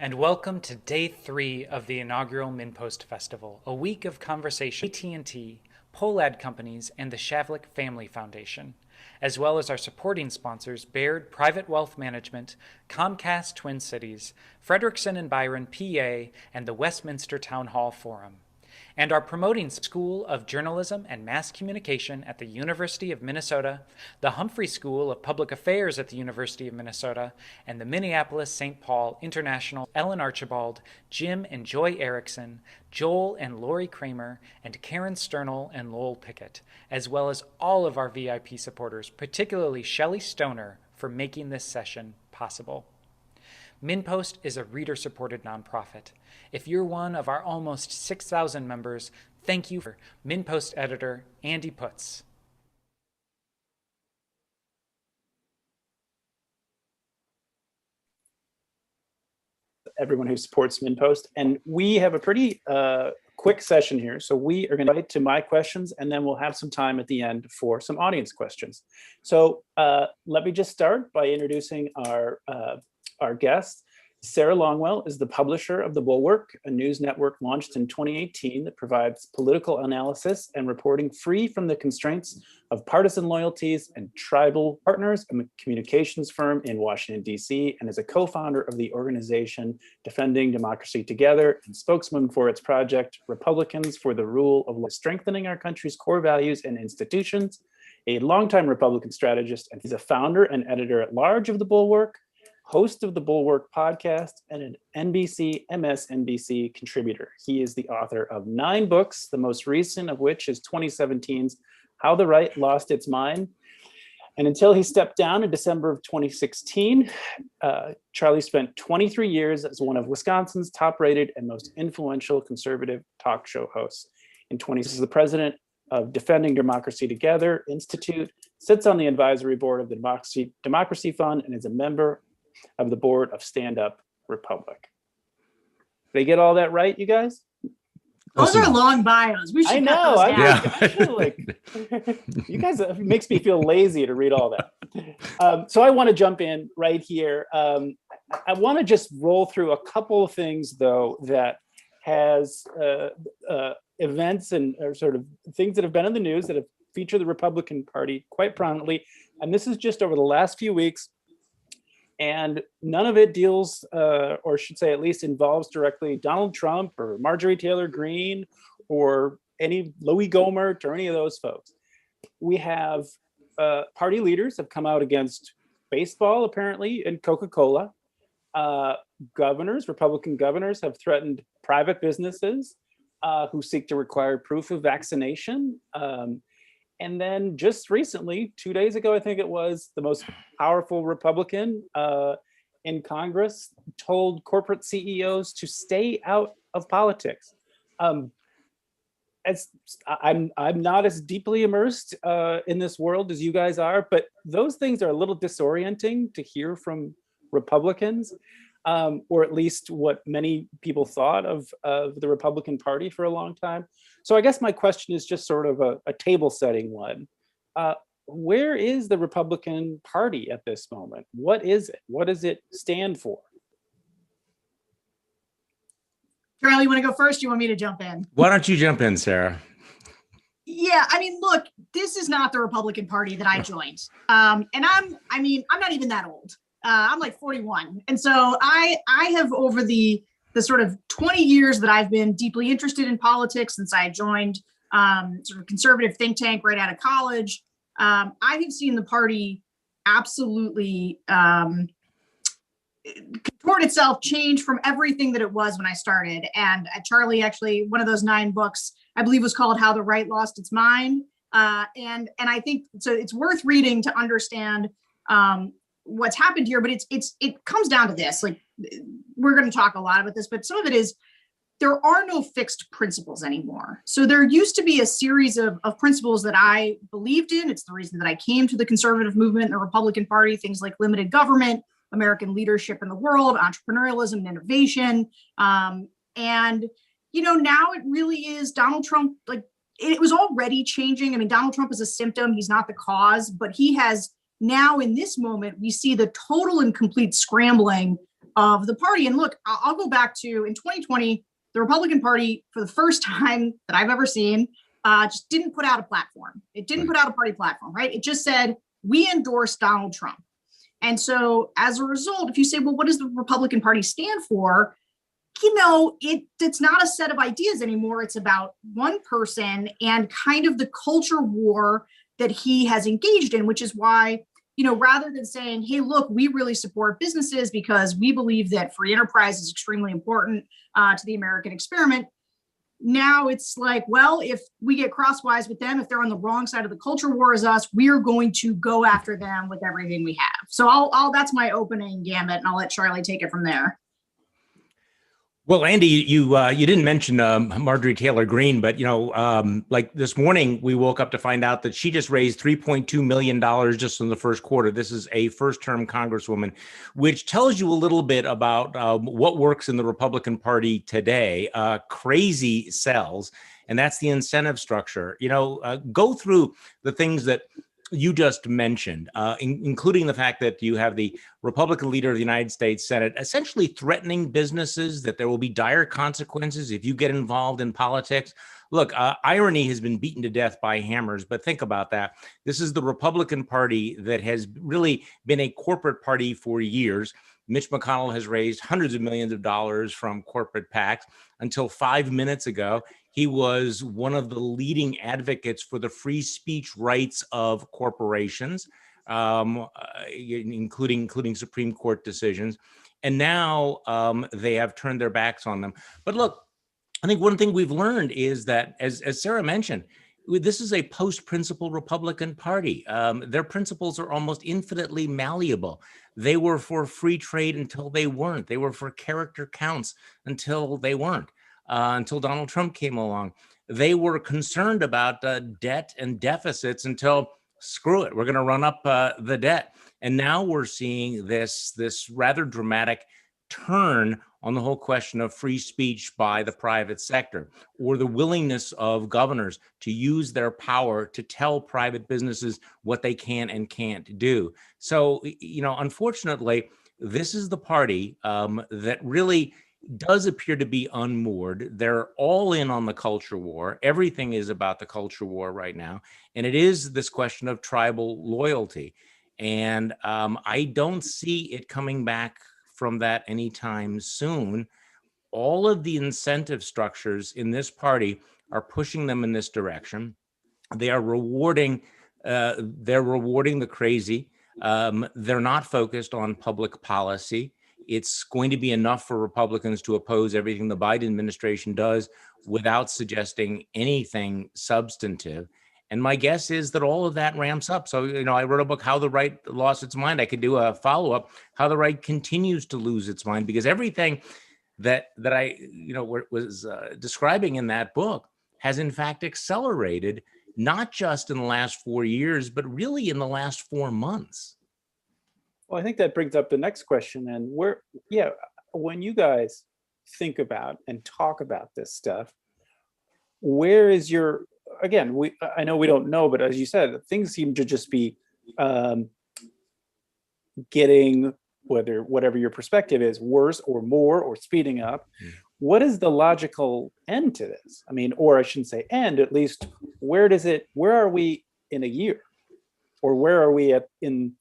and welcome to Day 3 of the inaugural MinnPost Festival, a week of conversation with AT&T, Polad Companies, and the Shavlik Family Foundation, as well as our supporting sponsors Baird Private Wealth Management, Comcast Twin Cities, Frederickson and Byron PA, and the Westminster Town Hall Forum, and our promoting School of Journalism and Mass Communication at the University of Minnesota, the Humphrey School of Public Affairs at the University of Minnesota, and the Minneapolis-St. Paul International. Ellen Archibald, Jim and Joy Erickson, Joel and Lori Kramer, and Karen Sternal and Lowell Pickett, as well as all of our VIP supporters, particularly Shelley Stoner, for making this session possible. MinnPost is a reader-supported nonprofit. If you're one of our almost 6,000 members, thank you. For MinnPost editor Andy Putz. Everyone who supports MinnPost, and we have a pretty quick session here. So we are going to get to my questions, and then we'll have some time at the end for some audience questions. So let me just start by introducing our guest. Sarah Longwell is the publisher of The Bulwark, a news network launched in 2018 that provides political analysis and reporting free from the constraints of partisan loyalties and tribal partners, a communications firm in Washington, D.C., and is a co-founder of the organization Defending Democracy Together and spokesman for its project, Republicans for the Rule of Law, strengthening our country's core values and institutions, a longtime Republican strategist, and he's a founder and editor-at-large of The Bulwark, host of the Bulwark podcast, and an NBC, MSNBC contributor. He is the author of 9 books, the most recent of which is 2017's How the Right Lost Its Mind. And until he stepped down in December of 2016, Charlie spent 23 years as one of Wisconsin's top-rated and most influential conservative talk show hosts. In 20, he's the president of Defending Democracy Together Institute, sits on the advisory board of the Democracy Fund, and is a member of the board of Stand Up Republic. Did I get all that right, you guys? Those are long bios. We should I know. cut those down. I feel like you guys, it makes me feel lazy to read all that. So I want to jump in right here. I want to just roll through a couple of things, though, that has events and or sort of things that have been in the news that have featured the Republican Party quite prominently. And this is just over the last few weeks. And none of it deals, or should say at least involves directly Donald Trump or Marjorie Taylor Greene or any Louis Gohmert or any of those folks. We have party leaders have come out against baseball, apparently, and Coca-Cola. Governors, Republican governors, have threatened private businesses who seek to require proof of vaccination. And then just recently, 2 days ago, I think it was, the most powerful Republican in Congress told corporate CEOs to stay out of politics. As I'm not as deeply immersed in this world as you guys are, but those things are a little disorienting to hear from Republicans, or at least what many people thought of the Republican Party for a long time. So I guess my question is just sort of a table setting one. Where is the Republican Party at this moment? What is it? What does it stand for? Charlie, you want to go first? You want me to jump in? Why don't you jump in, Sarah? Yeah, I mean, look, this is not the Republican Party that I joined. And I'm not even that old. I'm like 41. And so I have, over the sort of 20 years that I've been deeply interested in politics since I joined sort of conservative think tank right out of college, I have seen the party absolutely contort itself, change from everything that it was when I started. And Charlie, actually, one of those 9 books, I believe, was called How the Right Lost Its Mind. And I think so it's worth reading to understand what's happened here, but it comes down to this. Like, we're going to talk a lot about this, but some of it is there are no fixed principles anymore. So there used to be a series of principles that I believed in. It's the reason that I came to the conservative movement and the Republican Party, things like limited government, American leadership in the world, entrepreneurialism and innovation. And, you know, now it really is Donald Trump. Like, it was already changing. I mean, Donald Trump is a symptom. He's not the cause, but he has now, in this moment, we see the total and complete scrambling of the party. And look, I'll go back to in 2020, the Republican Party, for the first time that I've ever seen, just didn't put out a platform. It didn't put out a party platform, right? It just said, we endorse Donald Trump. And so as a result, if you say, well, what does the Republican Party stand for? It's not a set of ideas anymore. It's about one person and kind of the culture war that he has engaged in, which is why, rather than saying, hey, look, we really support businesses because we believe that free enterprise is extremely important to the American experiment. Now it's like, well, if we get crosswise with them, if they're on the wrong side of the culture war as us, we're going to go after them with everything we have. So that's my opening gambit, and I'll let Charlie take it from there. Well, Andy, you didn't mention Marjorie Taylor Greene, but like this morning, we woke up to find out that she just raised $3.2 million just in the first quarter. This is a first-term Congresswoman, which tells you a little bit about what works in the Republican Party today. Crazy sells, and that's the incentive structure. Go through the things that you just mentioned, including the fact that you have the Republican leader of the United States Senate essentially threatening businesses that there will be dire consequences if you get involved in politics. Look, irony has been beaten to death by hammers, but think about that. This is the Republican Party that has really been a corporate party for years. Mitch McConnell has raised hundreds of millions of dollars from corporate PACs. Until 5 minutes ago, he was one of the leading advocates for the free speech rights of corporations, including Supreme Court decisions. And now they have turned their backs on them. But look, I think one thing we've learned is that, as Sarah mentioned, this is a post-principle Republican Party. Their principles are almost infinitely malleable. They were for free trade until they weren't. They were for character counts until they weren't, until Donald Trump came along. They were concerned about debt and deficits until, screw it, we're going to run up the debt. And now we're seeing this rather dramatic turn on the whole question of free speech by the private sector, or the willingness of governors to use their power to tell private businesses what they can and can't do. So, unfortunately, this is the party that really does appear to be unmoored. They're all in on the culture war. Everything is about the culture war right now. And it is this question of tribal loyalty. And I don't see it coming back from that anytime soon. All of the incentive structures in this party are pushing them in this direction. They are rewarding the crazy. They're not focused on public policy. It's going to be enough for Republicans to oppose everything the Biden administration does without suggesting anything substantive. And my guess is that all of that ramps up. So, I wrote a book, How the Right Lost Its Mind. I could do a follow-up, How the Right Continues to Lose Its Mind, because everything that I, was describing in that book has in fact accelerated, not just in the last 4 years, but really in the last 4 months. Well, I think that brings up the next question. And when you guys think about and talk about this stuff, where is your, again, I know we don't know, but as you said, things seem to just be getting, whatever your perspective is, worse or more or speeding up. What is the logical end to this? I mean, or I shouldn't say end, at least where are we in a year? Or where are we in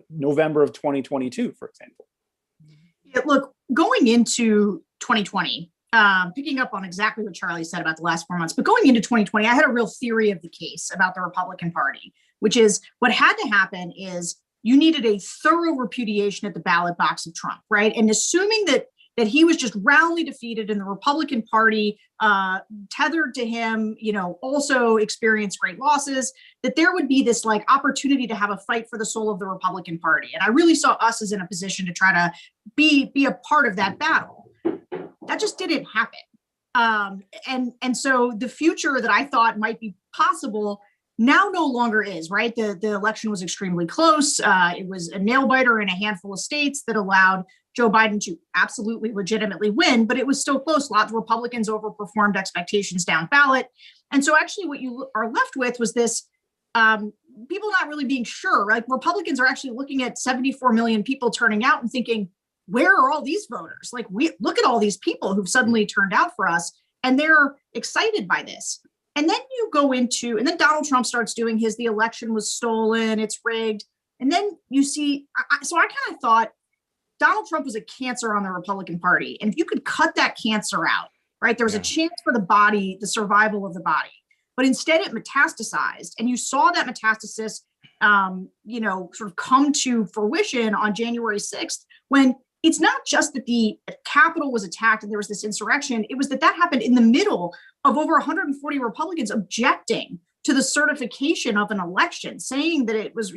November of 2022, for example? Yeah, look, going into 2020, picking up on exactly what Charlie said about the last 4 months, but going into 2020, I had a real theory of the case about the Republican Party, which is what had to happen is you needed a thorough repudiation at the ballot box of Trump, right? And assuming that he was just roundly defeated and the Republican Party tethered to him, also experienced great losses, that there would be this opportunity to have a fight for the soul of the Republican Party. And I really saw us as in a position to try to be a part of that battle. That just didn't happen. And so the future that I thought might be possible now no longer is, right? The election was extremely close. It was a nail biter in a handful of states that allowed Joe Biden to absolutely legitimately win, but it was still close. Lots of Republicans overperformed expectations down ballot. And so actually what you are left with was this, people not really being sure, right? Republicans are actually looking at 74 million people turning out and thinking, where are all these voters? Like, we look at all these people who've suddenly turned out for us, and they're excited by this. And then you go into, and then Donald Trump starts doing the election was stolen, it's rigged. And then you see, so I kind of thought Donald Trump was a cancer on the Republican Party. And if you could cut that cancer out, right, there was a chance for the survival of the body. But instead it metastasized. And you saw that metastasis, sort of come to fruition on January 6th, when it's not just that the Capitol was attacked and there was this insurrection. It was that happened in the middle of over 140 Republicans objecting to the certification of an election, saying that it was,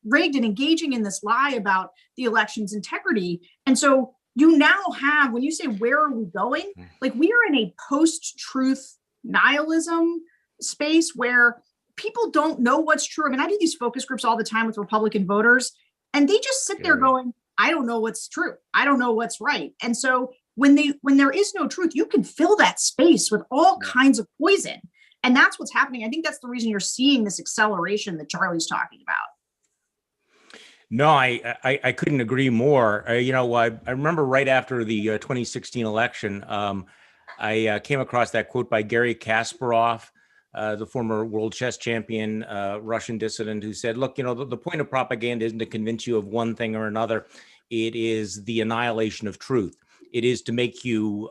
rigged, and engaging in this lie about the election's integrity. And so you now have, when you say, where are we going? Like, we are in a post-truth nihilism space where people don't know what's true. I mean, I do these focus groups all the time with Republican voters, and they just sit there going, I don't know what's true. I don't know what's right. And so when there is no truth, you can fill that space with all kinds of poison. And that's what's happening. I think that's the reason you're seeing this acceleration that Charlie's talking about. No, I couldn't agree more. I remember right after the 2016 election, I came across that quote by Garry Kasparov, the former world chess champion, Russian dissident, who said, look, the point of propaganda isn't to convince you of one thing or another. It is the annihilation of truth. It is to make you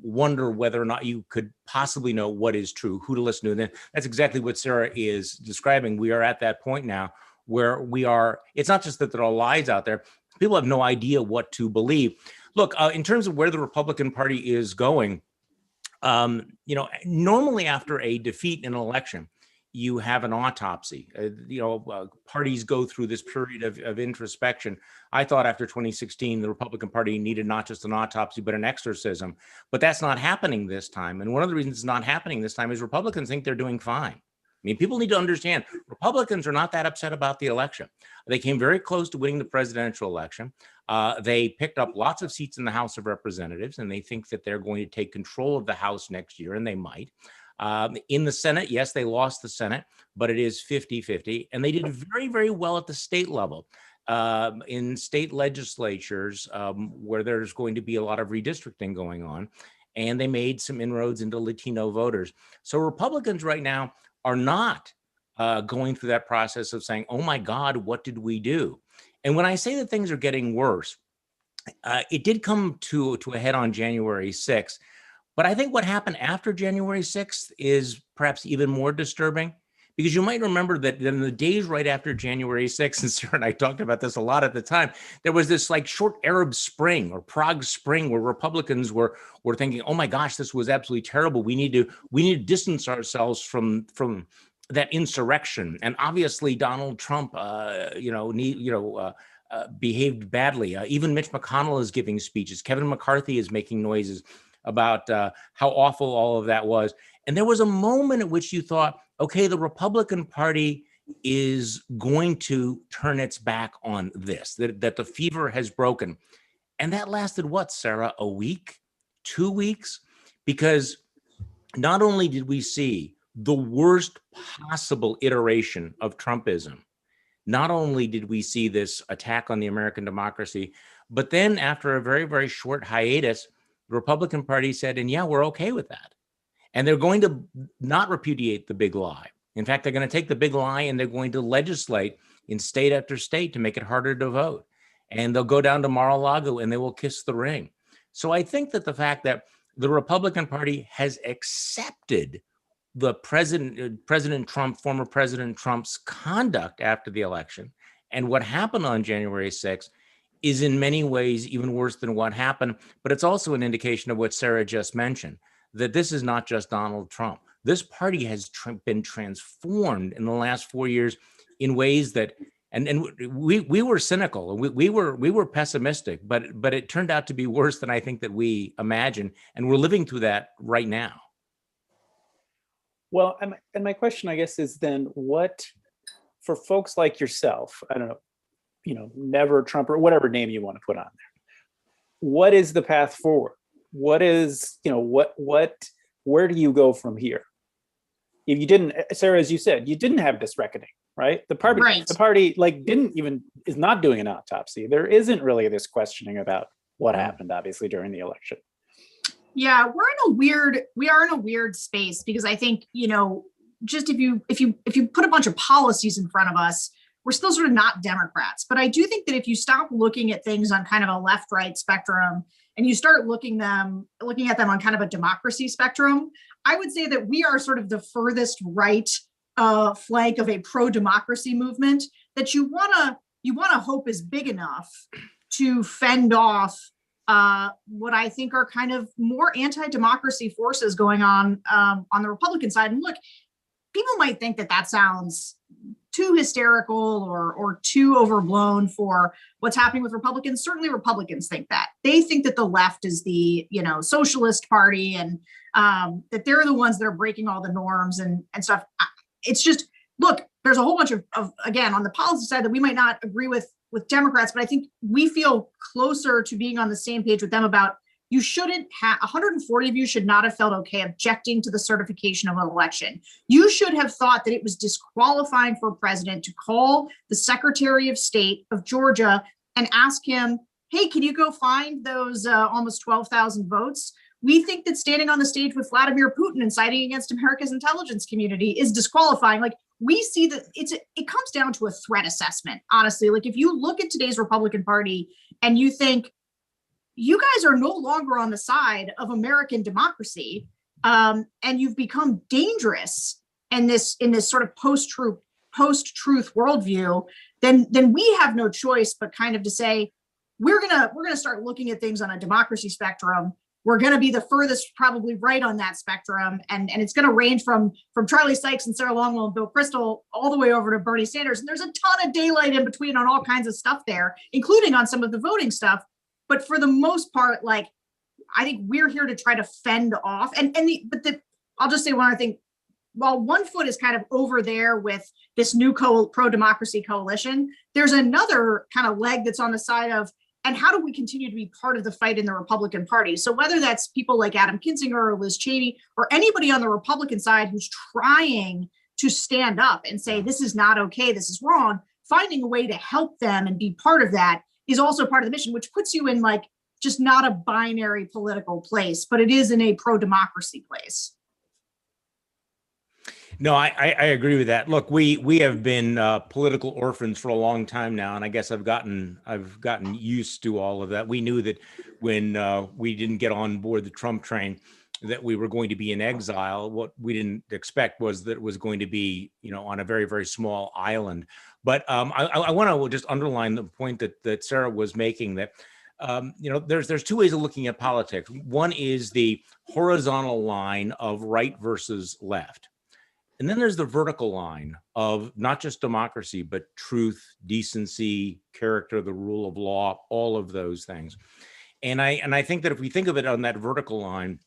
wonder whether or not you could possibly know what is true, who to listen to. And then that's exactly what Sarah is describing. We are at that point now where it's not just that there are lies out there. People have no idea what to believe. Look, in terms of where the Republican Party is going, normally after a defeat in an election, you have an autopsy. Parties go through this period of introspection. I thought after 2016, the Republican Party needed not just an autopsy, but an exorcism. But that's not happening this time. And one of the reasons it's not happening this time is Republicans think they're doing fine. I mean, people need to understand Republicans are not that upset about the election. They came very close to winning the presidential election. They picked up lots of seats in the House of Representatives, and they think that they're going to take control of the House next year, and they might. In the Senate, yes, they lost the Senate, but it is 50-50. And they did very, very well at the state level. In state legislatures where there's going to be a lot of redistricting going on. And they made some inroads into Latino voters. So Republicans right now are not going through that process of saying, oh my God, what did we do? And when I say that things are getting worse, it did come to a head on January 6th. But I think what happened after January 6th is perhaps even more disturbing, because you might remember that in the days right after January 6th, and Sarah and I talked about this a lot at the time, there was this like short Arab Spring or Prague Spring where Republicans were thinking, oh my gosh, this was absolutely terrible. We need to distance ourselves from that insurrection. And obviously Donald Trump, behaved badly. Even Mitch McConnell is giving speeches. Kevin McCarthy is making noises about how awful all of that was. And there was a moment at which you thought, okay, the Republican Party is going to turn its back on this, that the fever has broken. And that lasted what, Sarah, a week, 2 weeks? Because not only did we see the worst possible iteration of Trumpism, not only did we see this attack on the American democracy, but then after a very, very short hiatus, the Republican Party said, and yeah, we're okay with that. And they're going to not repudiate the big lie. In fact, they're going to take the big lie and they're going to legislate in state after state to make it harder to vote. And they'll go down to Mar-a-Lago and they will kiss the ring. So I think that the fact that the Republican Party has accepted the President Trump, former President Trump's conduct after the election, and what happened on January 6th is in many ways even worse than what happened. But it's also an indication of what Sarah just mentioned, that this is not just Donald Trump. This party has been transformed in the last 4 years in ways that, and we were cynical, we were pessimistic, but it turned out to be worse than I think that we imagined, and we're living through that right now. Well, and my question, I guess, is then what, for folks like yourself, I don't know, never Trump or whatever name you want to put on there, what is the path forward? What is, where do you go from here? If you didn't, Sarah, as you said, you didn't have this reckoning, right? The party, is not doing an autopsy. There isn't really this questioning about what happened, obviously, during the election. Yeah, we are in a weird space because I think, just if you put a bunch of policies in front of us, we're still sort of not Democrats. But I do think that if you stop looking at things on kind of a left-right spectrum and you start looking at them on kind of a democracy spectrum, I would say that we are sort of the furthest right flank of a pro-democracy movement that you wanna hope is big enough to fend off what I think are kind of more anti-democracy forces going on the Republican side. And look, people might think that sounds too hysterical or too overblown for what's happening with Republicans. Certainly Republicans think that. They think that the left is the, socialist party and that they're the ones that are breaking all the norms and stuff. It's just, look, there's a whole bunch of again, on the policy side that we might not agree with Democrats, but I think we feel closer to being on the same page with them about you shouldn't have 140 of you should not have felt okay objecting to the certification of an election. You should have thought that it was disqualifying for a president to call the Secretary of State of Georgia and ask him, hey, can you go find those almost 12,000 votes? We think that standing on the stage with Vladimir Putin and citing against America's intelligence community is disqualifying. Like, we see that it comes down to a threat assessment, honestly. Like, if you look at today's Republican Party and you think, you guys are no longer on the side of American democracy, and you've become dangerous in this sort of post-truth worldview, then we have no choice but kind of to say, we're gonna start looking at things on a democracy spectrum. We're going to be the furthest probably right on that spectrum. And it's going to range from Charlie Sykes and Sarah Longwell and Bill Kristol all the way over to Bernie Sanders. And there's a ton of daylight in between on all kinds of stuff there, including on some of the voting stuff. But for the most part, like, I think we're here to try to fend off. I'll just say one other thing. While one foot is kind of over there with this new pro-democracy coalition, there's another kind of leg that's on the side of, and how do we continue to be part of the fight in the Republican Party? So whether that's people like Adam Kinzinger or Liz Cheney or anybody on the Republican side who's trying to stand up and say, this is not okay, this is wrong, finding a way to help them and be part of that is also part of the mission, which puts you in like just not a binary political place, but it is in a pro-democracy place. No, I agree with that. Look, we have been political orphans for a long time now, and I guess I've gotten used to all of that. We knew that when we didn't get on board the Trump train, that we were going to be in exile. What we didn't expect was that it was going to be, on a very, very small island. But I want to just underline the point that Sarah was making, that there's two ways of looking at politics. One is the horizontal line of right versus left. And then there's the vertical line of not just democracy, but truth, decency, character, the rule of law, all of those things. And I think that if we think of it on that vertical line,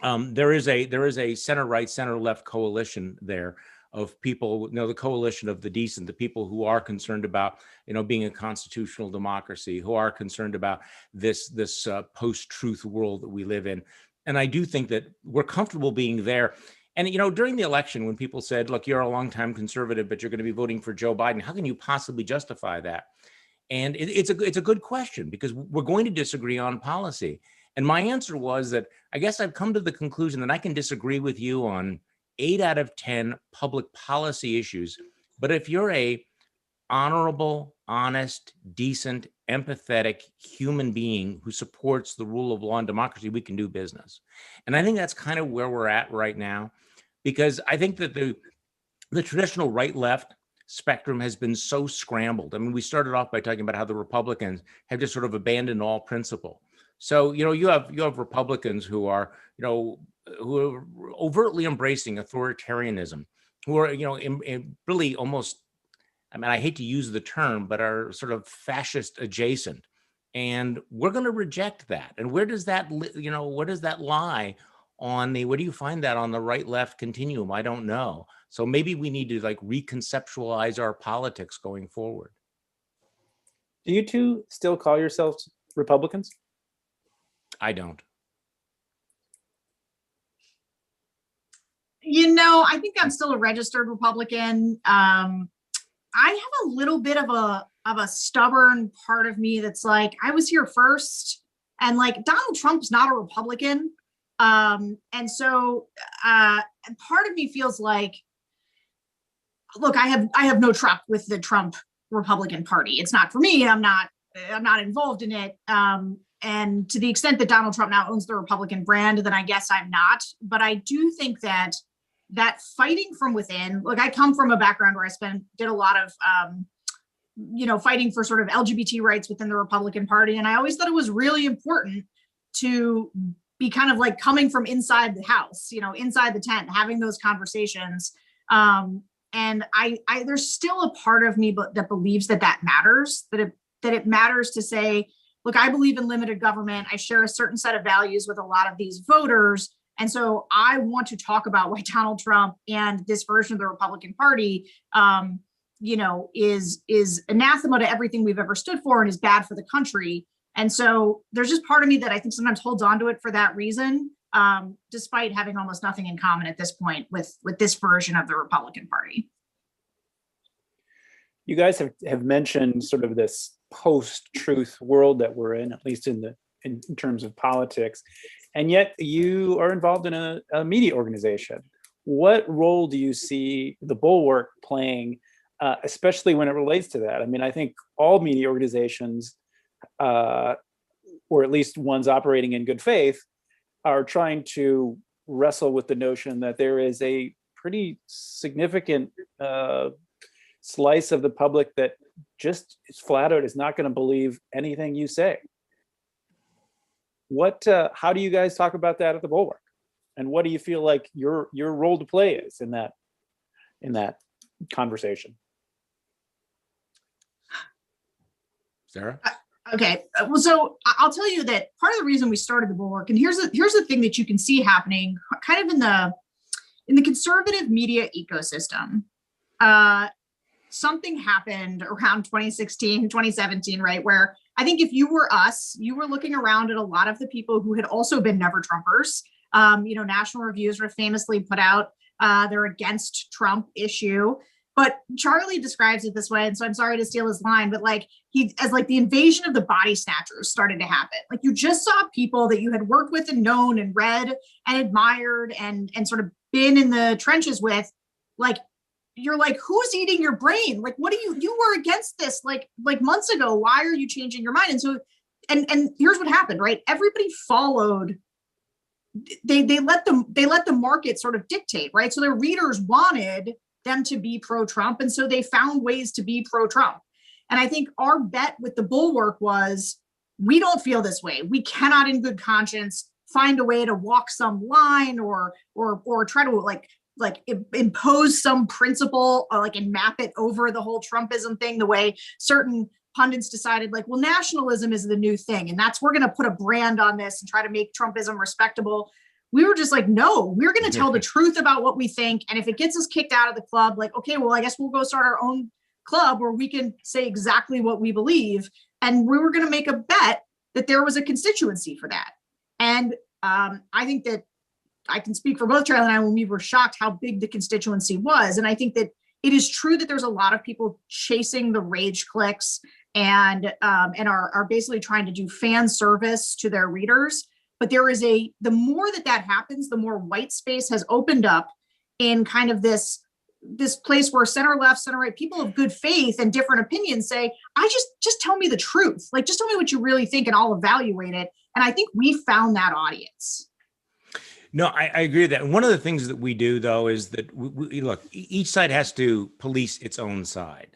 there is a center right, center left coalition there of people, the coalition of the decent, the people who are concerned about, being a constitutional democracy, who are concerned about this post-truth world that we live in. And I do think that we're comfortable being there. And, during the election, when people said, look, you're a longtime conservative, but you're going to be voting for Joe Biden, how can you possibly justify that? And it's a good question, because we're going to disagree on policy. And my answer was that I guess I've come to the conclusion that I can disagree with you on 8 out of 10 public policy issues. But if you're a honorable, honest, decent, empathetic human being who supports the rule of law and democracy, we can do business. And I think that's kind of where we're at right now. Because I think that the traditional right-left spectrum has been so scrambled. I mean, we started off by talking about how the Republicans have just sort of abandoned all principle. So, you have Republicans who are overtly embracing authoritarianism, who are, really almost, I hate to use the term, but are sort of fascist adjacent. And we're going to reject that. And where does that lie? Where do you find that on the right-left continuum? I don't know. So maybe we need to reconceptualize our politics going forward. Do you two still call yourselves Republicans? I don't. I think I'm still a registered Republican. I have a little bit of a stubborn part of me that's like, I was here first. And like Donald Trump's not a Republican. And so part of me feels like, look, I have no truck with the Trump Republican Party. It's not for me. I'm not involved in it. And to the extent that Donald Trump now owns the Republican brand, then I guess I'm not. But I do think that fighting from within, look, I come from a background where I did a lot of, fighting for sort of LGBT rights within the Republican Party. And I always thought it was really important to be kind of like coming from inside the house, inside the tent, having those conversations. And I there's still a part of me that believes that matters, that it matters to say, look, I believe in limited government. I share a certain set of values with a lot of these voters. And so I want to talk about why Donald Trump and this version of the Republican Party, is anathema to everything we've ever stood for and is bad for the country. And so there's just part of me that I think sometimes holds on to it for that reason, despite having almost nothing in common at this point with this version of the Republican Party. You guys have mentioned sort of this post-truth world that we're in, at least in terms of politics, and yet you are involved in a media organization. What role do you see the Bulwark playing, especially when it relates to that? I mean, I think all media organizations, or at least ones operating in good faith, are trying to wrestle with the notion that there is a pretty significant slice of the public that just is flat out is not going to believe anything you say. How do you guys talk about that at the Bulwark? And what do you feel like your role to play is in that conversation? Sarah? Okay, well, so I'll tell you that part of the reason we started the Bulwark, and here's the thing that you can see happening kind of in the conservative media ecosystem. Something happened around 2016, 2017, right? Where I think if you were us, you were looking around at a lot of the people who had also been never Trumpers. National Review sort of famously put out their Against Trump issue. But Charlie describes it this way, and so I'm sorry to steal his line, but the invasion of the body snatchers started to happen. Like you just saw people that you had worked with and known and read and admired and sort of been in the trenches with, like, you're like, who's eating your brain? Like, what do you were against this like months ago. Why are you changing your mind? And so, and here's what happened, right? Everybody followed. They let the market sort of dictate, right? So their readers wanted them to be pro-Trump. And so they found ways to be pro-Trump. And I think our bet with the Bulwark was, we don't feel this way. We cannot in good conscience find a way to walk some line or try to like impose some principle and map it over the whole Trumpism thing, the way certain pundits decided nationalism is the new thing. And we're going to put a brand on this and try to make Trumpism respectable. We were just like, no, we're going to tell the truth about what we think. And if it gets us kicked out of the club, okay, well, I guess we'll go start our own club where we can say exactly what we believe. And we were going to make a bet that there was a constituency for that. And I think that I can speak for both Charlie and I when we were shocked how big the constituency was. And I think that it is true that there's a lot of people chasing the rage clicks and are basically trying to do fan service to their readers. But there is the more that happens, the more white space has opened up in kind of this place where center left, center right, people of good faith and different opinions say, I just tell me the truth. Just tell me what you really think and I'll evaluate it. And I think we found that audience. No, I agree with that. And one of the things that we do, though, is that we look, each side has to police its own side.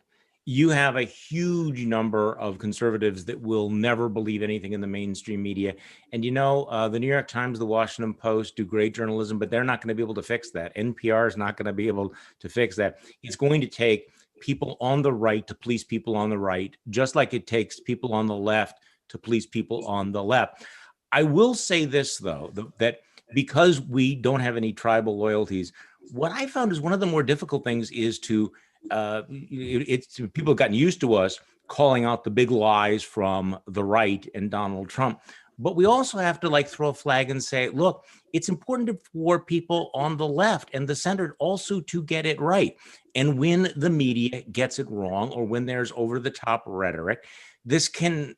You have a huge number of conservatives that will never believe anything in the mainstream media. And, the New York Times, the Washington Post do great journalism, but they're not going to be able to fix that. NPR is not going to be able to fix that. It's going to take people on the right to police people on the right, just like it takes people on the left to police people on the left. I will say this, though, that because we don't have any tribal loyalties, what I found is one of the more difficult things is to people have gotten used to us calling out the big lies from the right and Donald Trump. But we also have to throw a flag and say, look, it's important for people on the left and the center also to get it right. And when the media gets it wrong or when there's over the top rhetoric, this can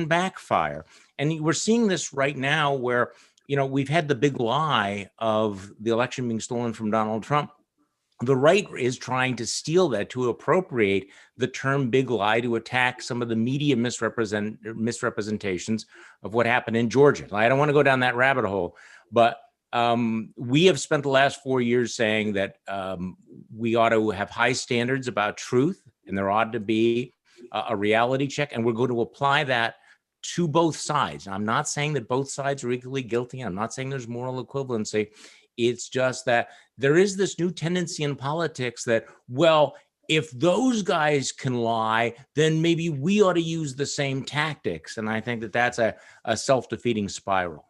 backfire. And we're seeing this right now where, we've had the big lie of the election being stolen from Donald Trump. The right is trying to steal that, to appropriate the term big lie, to attack some of the media misrepresentations of what happened in Georgia. I don't want to go down that rabbit hole, but we have spent the last 4 years saying that we ought to have high standards about truth, and there ought to be a reality check, and we're going to apply that to both sides. I'm not saying that both sides are equally guilty. I'm not saying there's moral equivalency. It's just that there is this new tendency in politics that, well, if those guys can lie, then maybe we ought to use the same tactics. And I think that that's a self-defeating spiral.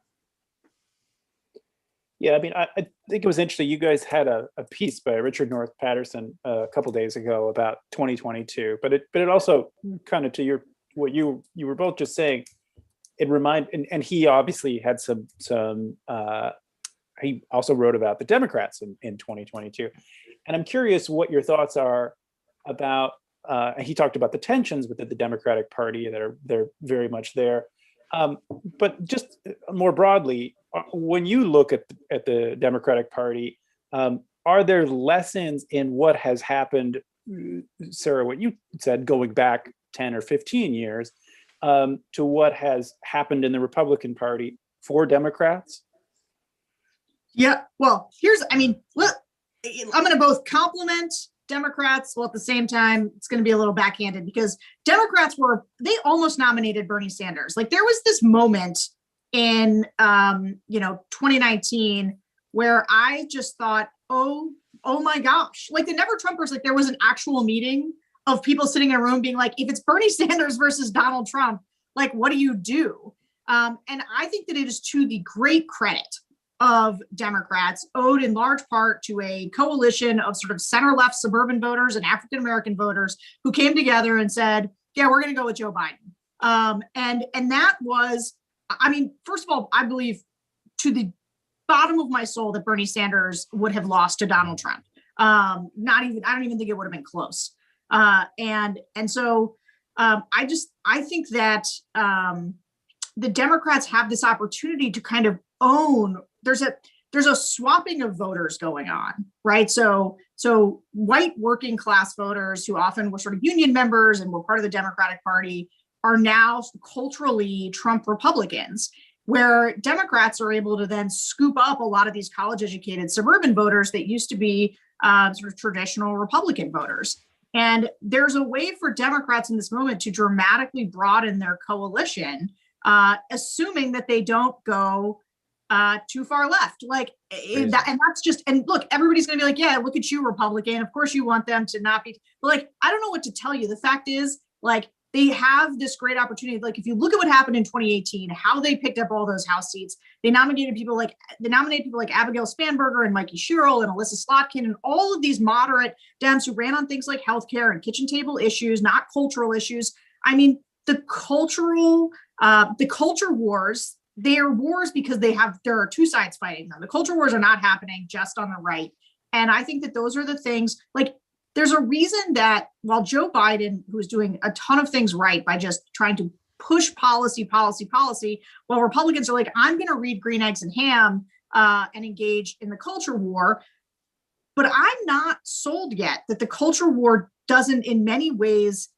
Yeah, I mean, I think it was interesting. You guys had a piece by Richard North Patterson a couple days ago about 2022, but it also kind of, to what you were both just saying, it reminded, and he obviously had some he also wrote about the Democrats in 2022. And I'm curious what your thoughts are about, and he talked about the tensions within the Democratic Party that they're very much there. But just more broadly, when you look at the Democratic Party, are there lessons in what has happened, Sarah, what you said, going back 10 or 15 years, to what has happened in the Republican Party for Democrats? Yeah, well, look, I'm going to both compliment Democrats while at the same time it's going to be a little backhanded, because Democrats they almost nominated Bernie Sanders. Like, there was this moment in 2019 where I just thought, oh my gosh, like the Never Trumpers, like there was an actual meeting of people sitting in a room being like, if it's Bernie Sanders versus Donald Trump, like, what do you do? And I think that it is to the great credit of Democrats, owed in large part to a coalition of sort of center-left suburban voters and African-American voters who came together and said, yeah, we're going to go with Joe Biden. And that was, first of all, I believe to the bottom of my soul that Bernie Sanders would have lost to Donald Trump. I don't even think it would have been close. And so I think that the Democrats have this opportunity to kind of own. There's a swapping of voters going on, right? So white working class voters who often were sort of union members and were part of the Democratic Party are now culturally Trump Republicans, where Democrats are able to then scoop up a lot of these college educated suburban voters that used to be sort of traditional Republican voters. And there's a way for Democrats in this moment to dramatically broaden their coalition, assuming that they don't go too far left. And that's just, and look, everybody's going to be like, yeah, look at you, Republican. Of course you want them to not be, but like, I don't know what to tell you. The fact is, like, they have this great opportunity. Like, if you look at what happened in 2018, how they picked up all those House seats, they nominated people like Abigail Spanberger and Mikey Sherrill and Alyssa Slotkin and all of these moderate Dems who ran on things like healthcare and kitchen table issues, not cultural issues. I mean, the culture wars, they are wars because there are two sides fighting them. The culture wars are not happening just on the right. And I think that those are the things, like, there's a reason that while Joe Biden, who's doing a ton of things right by just trying to push policy, while Republicans are like, I'm going to read Green Eggs and Ham and engage in the culture war. But I'm not sold yet that the culture war doesn't in many ways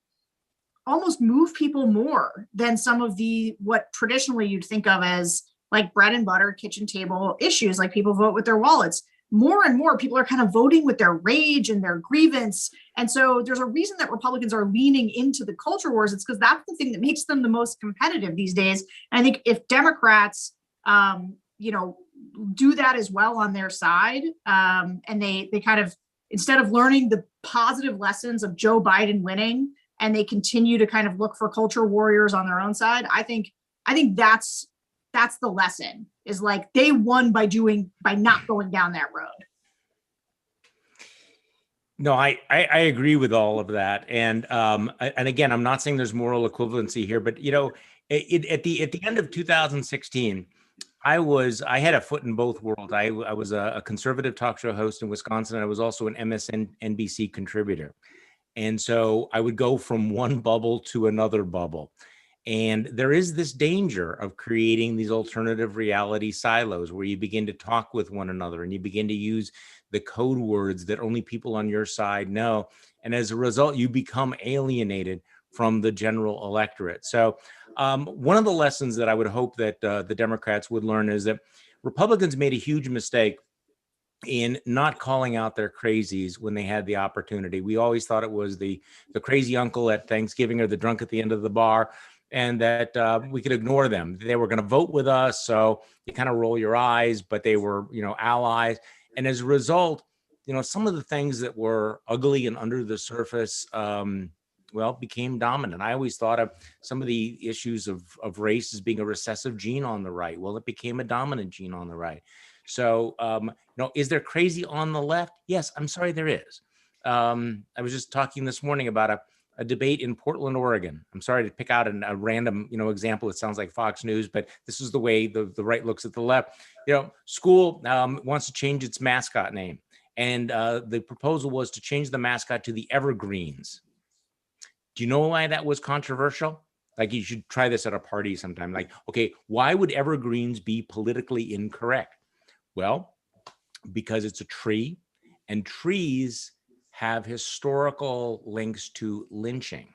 almost move people more than some of what traditionally you'd think of as like bread and butter kitchen table issues, like people vote with their wallets. More and more people are kind of voting with their rage and their grievance. And so there's a reason that Republicans are leaning into the culture wars. It's because that's the thing that makes them the most competitive these days. And I think if Democrats, do that as well on their side, and they kind of, instead of learning the positive lessons of Joe Biden winning, and they continue to kind of look for culture warriors on their own side, I think that's the lesson, is like they won by not going down that road. No, I agree with all of that. And again, I'm not saying there's moral equivalency here, but at the end of 2016, I had a foot in both worlds. I was a conservative talk show host in Wisconsin, and I was also an MSNBC contributor. And so I would go from one bubble to another bubble. And there is this danger of creating these alternative reality silos where you begin to talk with one another and you begin to use the code words that only people on your side know. And as a result, you become alienated from the general electorate. So one of the lessons that I would hope that the Democrats would learn is that Republicans made a huge mistake in not calling out their crazies when they had the opportunity. We always thought it was the crazy uncle at Thanksgiving or the drunk at the end of the bar, and that we could ignore them. They were going to vote with us, so you kind of roll your eyes, but they were, allies. And as a result, some of the things that were ugly and under the surface, became dominant. I always thought of some of the issues of race as being a recessive gene on the right. Well, it became a dominant gene on the right. So, is there crazy on the left? Yes, I'm sorry, there is. I was just talking this morning about a debate in Portland, Oregon. I'm sorry to pick out a random, example. It sounds like Fox News, but this is the way the right looks at the left. School wants to change its mascot name. And the proposal was to change the mascot to the Evergreens. Do you know why that was controversial? Like, you should try this at a party sometime. Like, okay, why would Evergreens be politically incorrect? Well, because it's a tree, and trees have historical links to lynching.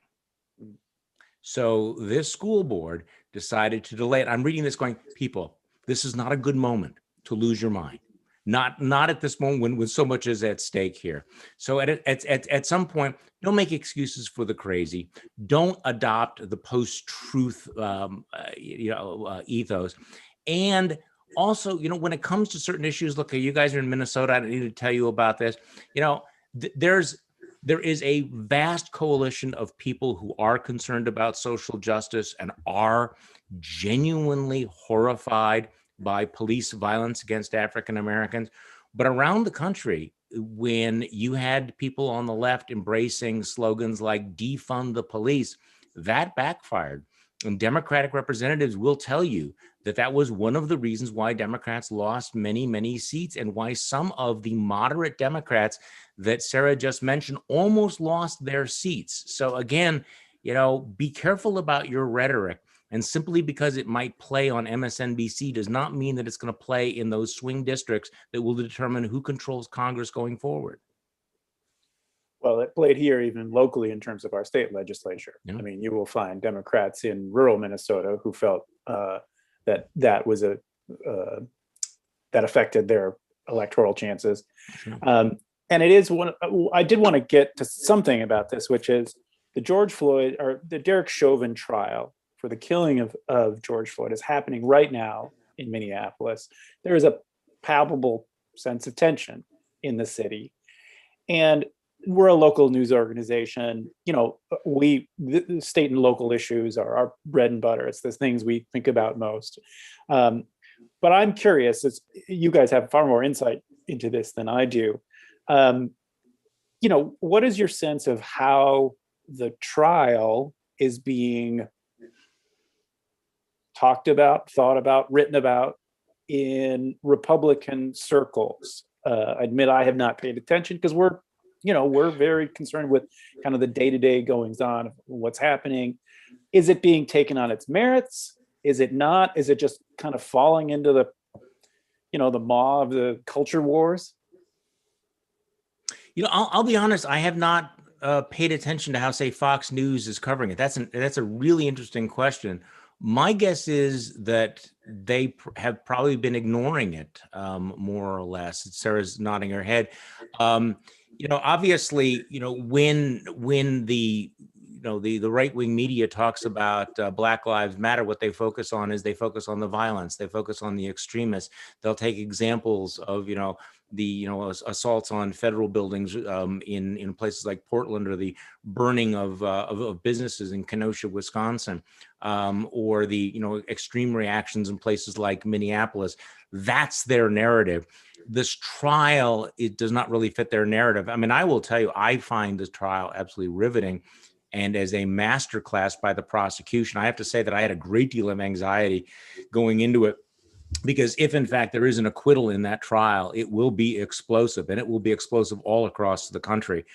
So this school board decided to delay it. I'm reading this going, people, this is not a good moment to lose your mind. Not at this moment when so much is at stake here. So at some point, don't make excuses for the crazy. Don't adopt the post-truth ethos. And also, when it comes to certain issues, look, you guys are in Minnesota. I don't need to tell you about this. There is a vast coalition of people who are concerned about social justice and are genuinely horrified by police violence against African Americans. But around the country, when you had people on the left embracing slogans like defund the police, that backfired. And Democratic representatives will tell you that that was one of the reasons why Democrats lost many, many seats, and why some of the moderate Democrats that Sarah just mentioned almost lost their seats. So again, be careful about your rhetoric. And simply because it might play on MSNBC does not mean that it's going to play in those swing districts that will determine who controls Congress going forward. Well, it played here even locally in terms of our state legislature. Yeah. I mean, you will find Democrats in rural Minnesota who felt that was that affected their electoral chances. Sure. And it is I did want to get to something about this, which is the Derek Chauvin trial for the killing of George Floyd is happening right now in Minneapolis. There is a palpable sense of tension in the city. And we're a local news organization. The state and local issues are our bread and butter. It's the things we think about most. But I'm curious, you guys have far more insight into this than I do. What is your sense of how the trial is being talked about, thought about, written about in Republican circles? I admit I have not paid attention because we're very concerned with kind of the day-to-day goings on of what's happening. Is it being taken on its merits? Is it not? Is it just kind of falling into the maw of the culture wars? I'll be honest, I have not paid attention to how, say, Fox News is covering it. That's a really interesting question. My guess is that they have probably been ignoring it, more or less. Sarah's nodding her head. Obviously, when the right-wing media talks about Black Lives Matter, what they focus on is they focus on the violence. They focus on the extremists. They'll take examples of, the assaults on federal buildings in places like Portland, or the burning of businesses in Kenosha, Wisconsin, or the extreme reactions in places like Minneapolis. That's their narrative. This trial, it does not really fit their narrative. I mean, I will tell you, I find this trial absolutely riveting, and as a masterclass by the prosecution. I have to say that I had a great deal of anxiety going into it, because if in fact there is an acquittal in that trial, it will be explosive, and it will be explosive all across the country.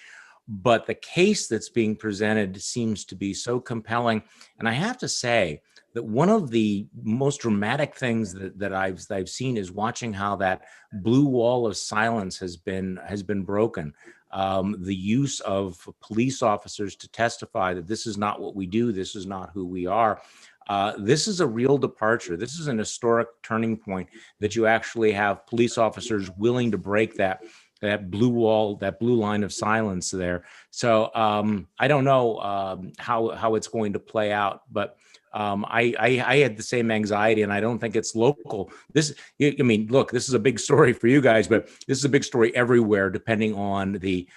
but the case that's being presented seems to be so compelling. And I have to say that one of the most dramatic things that I've seen is watching how that blue wall of silence has been broken. The use of police officers to testify that this is not what we do, this is not who we are. This is a real departure. This is an historic turning point that you actually have police officers willing to break that blue wall, that blue line of silence there. So I don't know how it's going to play out, but I had the same anxiety, and I don't think it's local. I mean, look, this is a big story for you guys, but this is a big story everywhere, depending on the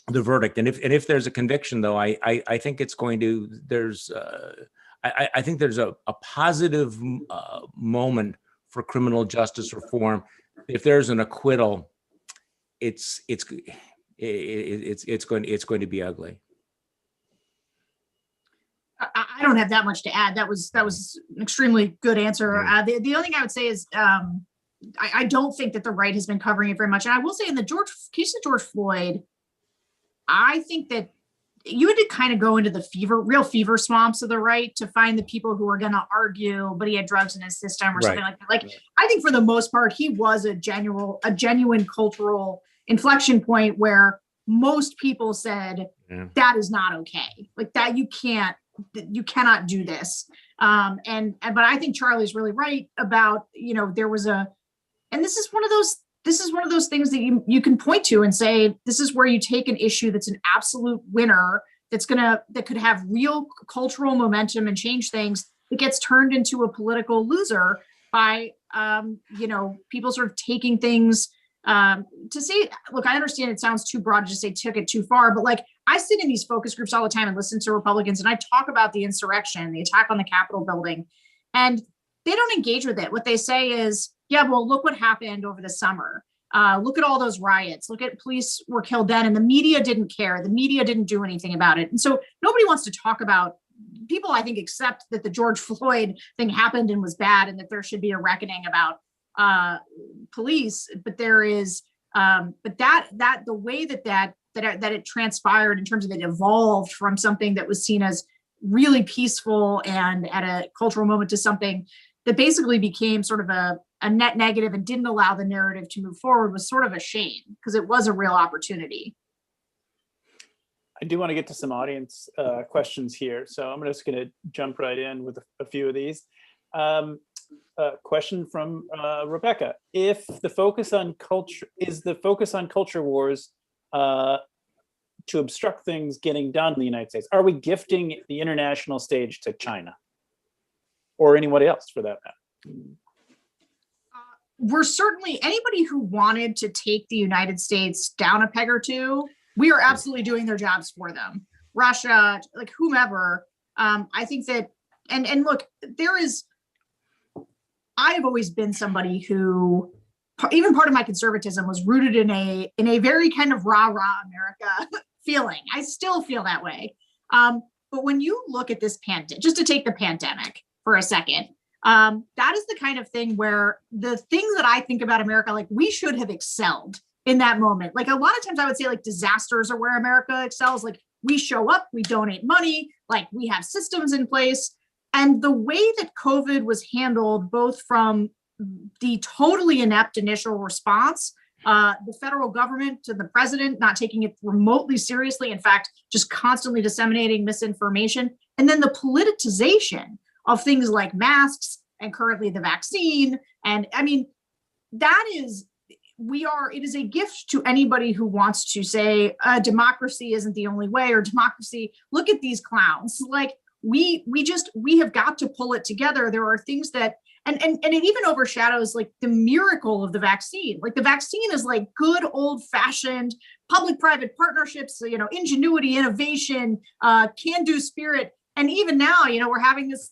verdict. And if there's a conviction, though, I think it's going to. I think there's a positive moment for criminal justice reform. If there's an acquittal, it's going to be ugly. I don't have that much to add. That was an extremely good answer. The only thing I would say is I don't think that the right has been covering it very much. And I will say in the case of George Floyd, I think that you had to kind of go into the real fever swamps of the right to find the people who are going to argue, but he had drugs in his system or something like that. Like, I think for the most part, he was a genuine cultural inflection point where most people said, that is not okay. Like that, you cannot do this. But I think Charlie's really right about, there was and this is one of those things that you can point to and say, this is where you take an issue that's an absolute winner, that could have real cultural momentum and change things, that gets turned into a political loser by, people sort of taking things to say, look, I understand it sounds too broad to just say took it too far, but like I sit in these focus groups all the time and listen to Republicans, and I talk about the insurrection, the attack on the Capitol building, and they don't engage with it. What they say is, yeah, well, look what happened over the summer. Look at all those riots. Look at police were killed then, and the media didn't care. The media didn't do anything about it. And so nobody wants to talk about, people, I think, accept that the George Floyd thing happened and was bad, and that there should be a reckoning about police. But there is, but that the way that it transpired in terms of it evolved from something that was seen as really peaceful and at a cultural moment to something that basically became sort of a net negative and didn't allow the narrative to move forward was sort of a shame, because it was a real opportunity. I do want to get to some audience questions here, so I'm just going to jump right in with a few of these. Question from Rebecca: If the focus on culture wars to obstruct things getting done in the United States, are we gifting the international stage to China or anybody else for that matter? We're certainly, anybody who wanted to take the United States down a peg or two, we are absolutely doing their jobs for them. Russia, like whomever. I think that, and look, I have always been somebody who, even part of my conservatism was rooted in a very kind of rah-rah America feeling. I still feel that way. But when you look at this pandemic, just to take the pandemic for a second, that is the kind of thing where the things that I think about America, like we should have excelled in that moment. Like a lot of times I would say like disasters are where America excels. Like we show up, we donate money, like we have systems in place. And the way that COVID was handled, both from the totally inept initial response, the federal government to the president not taking it remotely seriously, in fact, just constantly disseminating misinformation, and then the politicization of things like masks and currently the vaccine. And I mean, it is a gift to anybody who wants to say democracy isn't the only way, or democracy, look at these clowns. Like we have got to pull it together. There are things that, and it even overshadows like the miracle of the vaccine. Like the vaccine is like good old fashioned public-private partnerships, ingenuity, innovation, can-do spirit. And even now, we're having this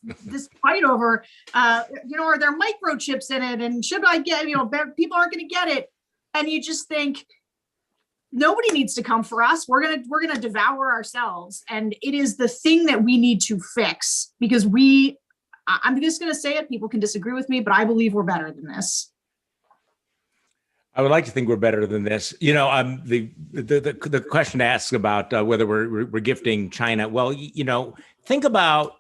fight over, are there microchips in it? And should I get, people aren't going to get it. And you just think, nobody needs to come for us. We're gonna devour ourselves. And it is the thing that we need to fix, because I'm just gonna say it, people can disagree with me, but I believe we're better than this. I would like to think we're better than this. The question asks about whether we're gifting China. Well, think about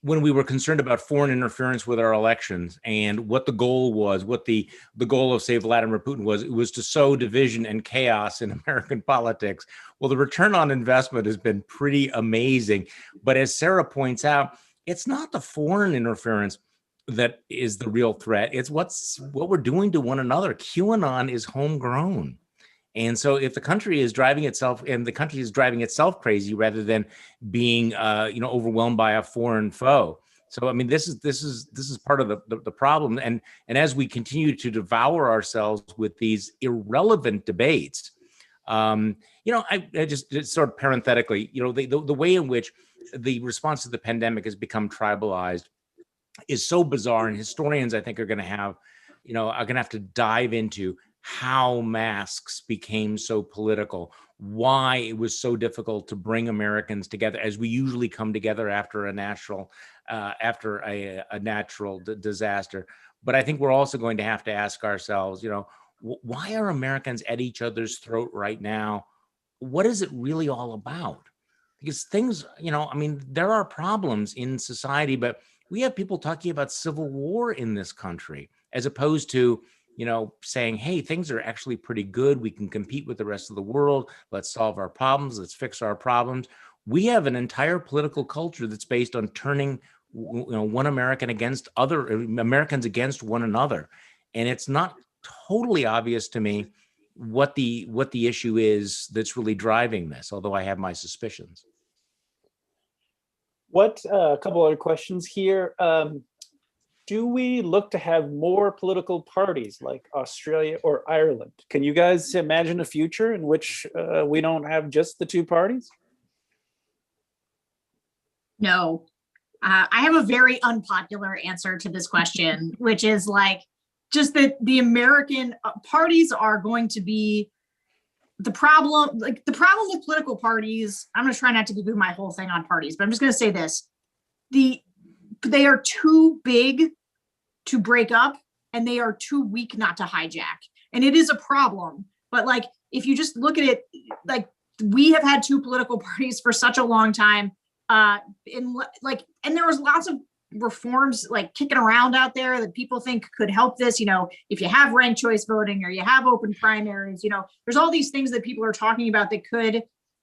when we were concerned about foreign interference with our elections and what the goal was, what the goal of, say, Vladimir Putin was. It was to sow division and chaos in American politics. Well, the return on investment has been pretty amazing. But as Sarah points out, it's not the foreign interference that is the real threat. It's what we're doing to one another. QAnon is homegrown. And so if the country is driving itself crazy rather than being overwhelmed by a foreign foe. So I mean, this is part of the problem. And as we continue to devour ourselves with these irrelevant debates, I just sort of parenthetically, the way in which the response to the pandemic has become tribalized is so bizarre, and historians, I think, are going to have to dive into how masks became so political, why it was so difficult to bring Americans together as we usually come together after a natural disaster. But I think we're also going to have to ask ourselves, why are Americans at each other's throat right now? What is it really all about? Because things, there are problems in society, but we have people talking about civil war in this country, as opposed to saying, hey, things are actually pretty good. We can compete with the rest of the world. Let's solve our problems. Let's fix our problems. We have an entire political culture that's based on turning, one American against other Americans against one another. And it's not totally obvious to me what the issue is that's really driving this, although I have my suspicions. A couple other questions here. Do we look to have more political parties like Australia or Ireland? Can you guys imagine a future in which we don't have just the two parties? No. I have a very unpopular answer to this question, which is just that the American parties are going to be the problem. The problem with political parties, I'm going to try not to do my whole thing on parties, but I'm just going to say this. They are too big to break up, and they are too weak not to hijack. And it is a problem. But if you just look at it, we have had two political parties for such a long time. And there was lots of reforms kicking around out there that people think could help this. If you have ranked choice voting or you have open primaries, there's all these things that people are talking about that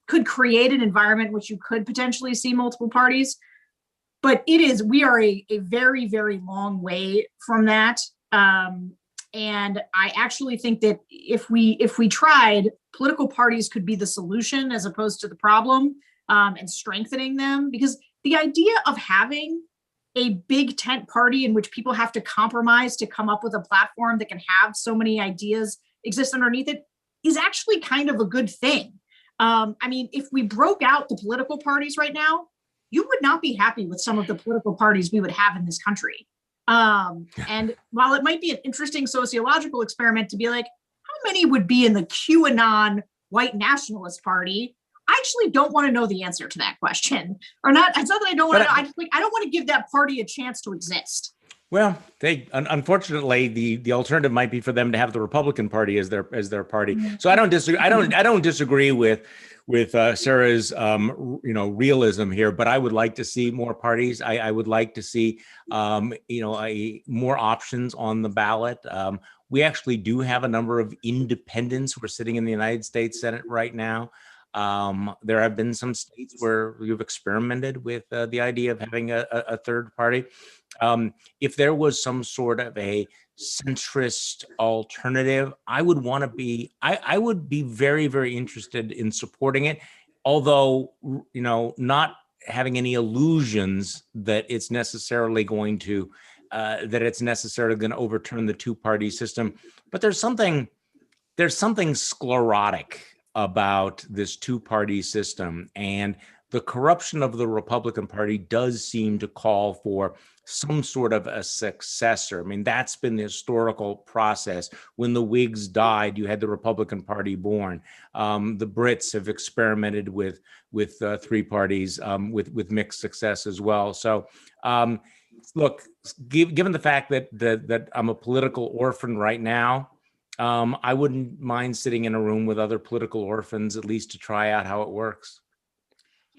could create an environment in which you could potentially see multiple parties. But we are a very, very long way from that. And I actually think that if we tried, political parties could be the solution as opposed to the problem, and strengthening them. Because the idea of having a big tent party in which people have to compromise to come up with a platform that can have so many ideas exist underneath it is actually kind of a good thing. If we broke out the political parties right now, you would not be happy with some of the political parties we would have in this country. And while it might be an interesting sociological experiment to be how many would be in the QAnon white nationalist party, I actually don't want to know the answer to that question. Or not. It's not that I don't want to know. I don't want to give that party a chance to exist. Well, unfortunately the alternative might be for them to have the Republican Party as their party. Mm-hmm. So I don't disagree. I don't disagree with Sarah's realism here, but I would like to see more parties. I would like to see more options on the ballot. We actually do have a number of independents who are sitting in the United States Senate right now. There have been some states where we've experimented with the idea of having a third party. If there was some sort of a centrist alternative, I would be very, very interested in supporting it, although, not having any illusions that it's necessarily going to overturn the two-party system. But there's something sclerotic about this two-party system, and the corruption of the Republican Party does seem to call for some sort of a successor. I mean, that's been the historical process. When the Whigs died, you had the Republican Party born. The Brits have experimented with three parties with mixed success as well. So, look, given the fact that I'm a political orphan right now, I wouldn't mind sitting in a room with other political orphans, at least to try out how it works.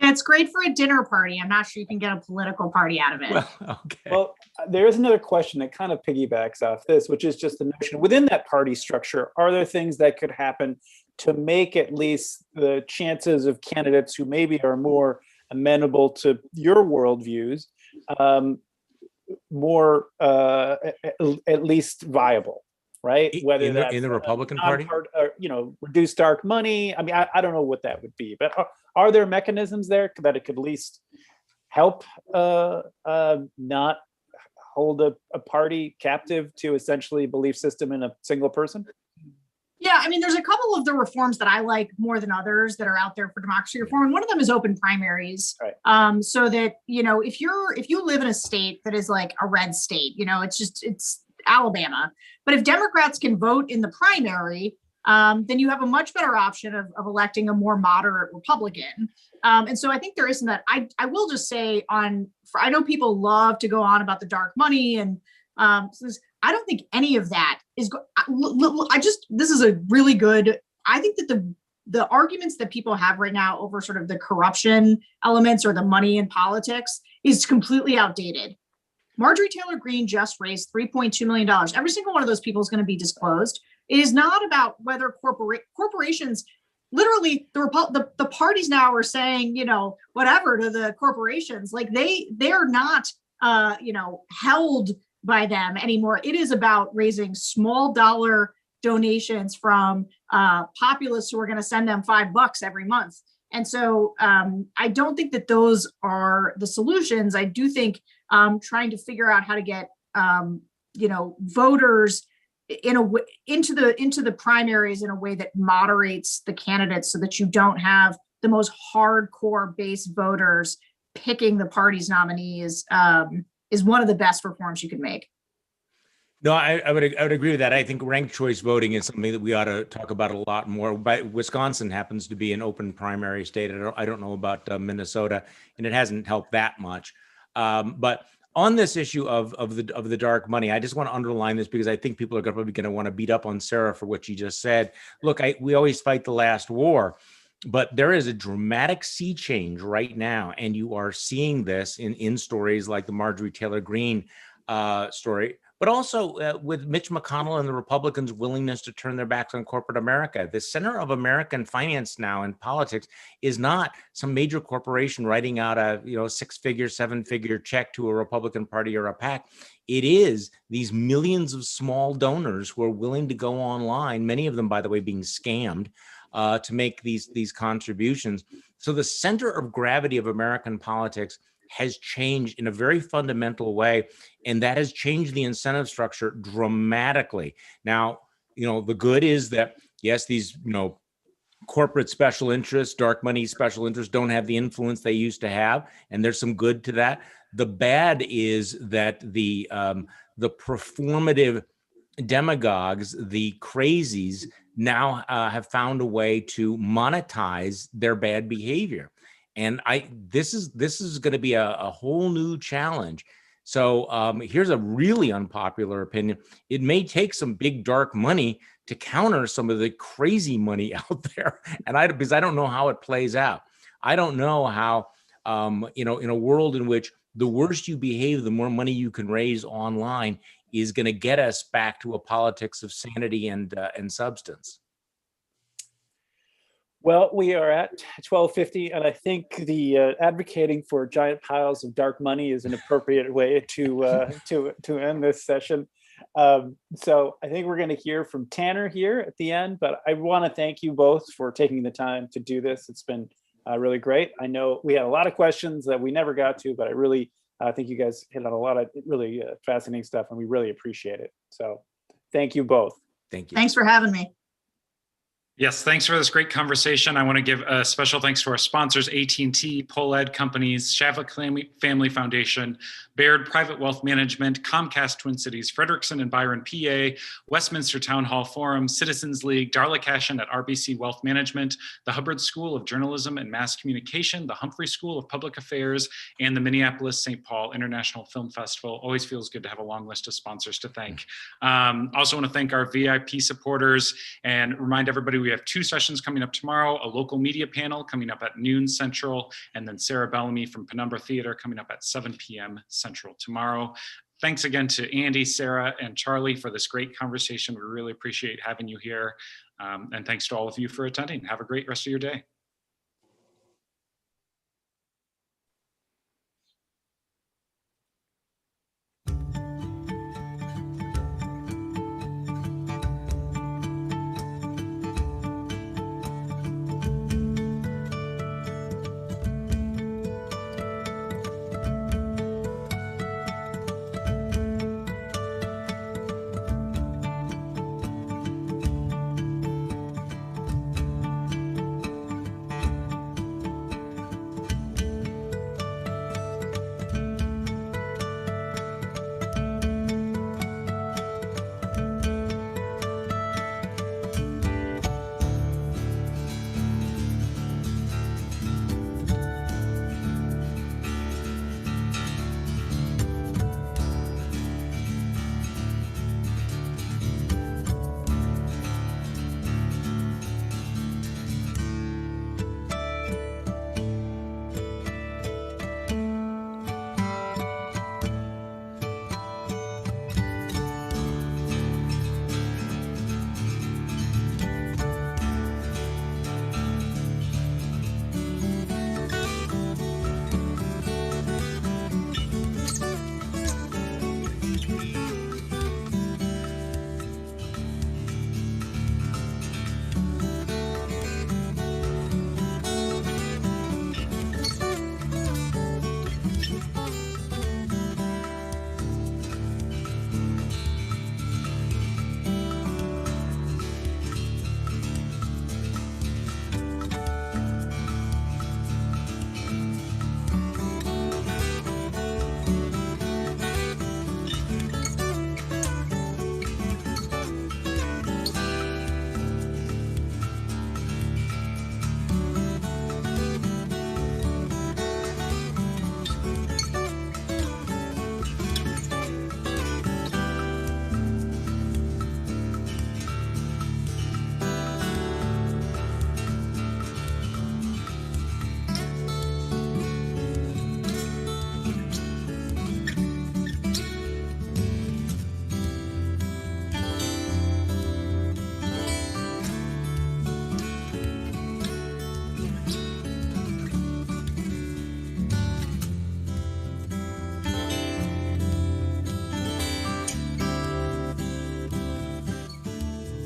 Yeah, it's great for a dinner party. I'm not sure you can get a political party out of it. Well, okay. Well, there is another question that kind of piggybacks off this, which is just the notion within that party structure, are there things that could happen to make at least the chances of candidates who maybe are more amenable to your worldviews more at least viable, right? Whether in that's the Republican Party, reduce dark money. I mean, I don't know what that would be, but are there mechanisms there that it could at least help not hold a party captive to essentially belief system in a single person? Yeah, I mean, there's a couple of the reforms that I like more than others that are out there for democracy reform. And one of them is open primaries. Right. So that, if you live in a state that is like a red state, it's Alabama. But if Democrats can vote in the primary, then you have a much better option of electing a more moderate Republican. And so I think there isn't that. I will just say I know people love to go on about the dark money and I don't think any of that is. This is a really good. I think that the arguments that people have right now over sort of the corruption elements or the money in politics is completely outdated. Marjorie Taylor Greene just raised $3.2 million. Every single one of those people is going to be disclosed. It is not about whether corporations. Literally, the parties now are saying, whatever to the corporations. Like they are not, held by them anymore. It is about raising small dollar donations from populists who are going to send them $5 every month. And so I don't think that those are the solutions. I do think trying to figure out how to get voters into the primaries in a way that moderates the candidates so that you don't have the most hardcore base voters picking the party's nominees is one of the best reforms you could make. No, I would agree with that. I think ranked choice voting is something that we ought to talk about a lot more. But Wisconsin happens to be an open primary state. I don't know about Minnesota, and it hasn't helped that much. But on this issue of the dark money, I just want to underline this because I think people are probably going to want to beat up on Sarah for what she just said. Look, we always fight the last war, but there is a dramatic sea change right now, and you are seeing this in stories like the Marjorie Taylor Greene story, but also with Mitch McConnell and the Republicans' willingness to turn their backs on corporate America. The center of American finance now in politics is not some major corporation writing out a 6-figure, 7-figure check to a Republican Party or a PAC. It is these millions of small donors who are willing to go online, many of them, by the way, being scammed, to make these contributions. So the center of gravity of American politics has changed in a very fundamental way, and that has changed the incentive structure dramatically. Now, the good is that, yes, these, corporate special interests, dark money special interests don't have the influence they used to have, and there's some good to that. The bad is that the performative demagogues, the crazies, now have found a way to monetize their bad behavior. And this is going to be a whole new challenge. So here's a really unpopular opinion. It may take some big dark money to counter some of the crazy money out there. And because I don't know how it plays out. I don't know how, in a world in which the worse you behave, the more money you can raise online is going to get us back to a politics of sanity and substance. Well, we are at 12:50, and I think the advocating for giant piles of dark money is an appropriate way to end this session. So I think we're going to hear from Tanner here at the end, but I want to thank you both for taking the time to do this. It's been really great. I know we had a lot of questions that we never got to, but I think you guys hit on a lot of really fascinating stuff, and we really appreciate it. So thank you both. Thank you. Thanks for having me. Yes, thanks for this great conversation. I want to give a special thanks to our sponsors, AT&T, PoleEd Companies, Shavlik Family Foundation, Baird Private Wealth Management, Comcast Twin Cities, Frederickson and Byron, PA, Westminster Town Hall Forum, Citizens League, Darla Cashin at RBC Wealth Management, the Hubbard School of Journalism and Mass Communication, the Humphrey School of Public Affairs, and the Minneapolis-St. Paul International Film Festival. Always feels good to have a long list of sponsors to thank. Also want to thank our VIP supporters and remind everybody we have 2 sessions coming up tomorrow, a local media panel coming up at noon Central, and then Sarah Bellamy from Penumbra Theater coming up at 7 p.m. Central tomorrow. Thanks again to Andy, Sarah, and Charlie for this great conversation. We really appreciate having you here. And thanks to all of you for attending. Have a great rest of your day.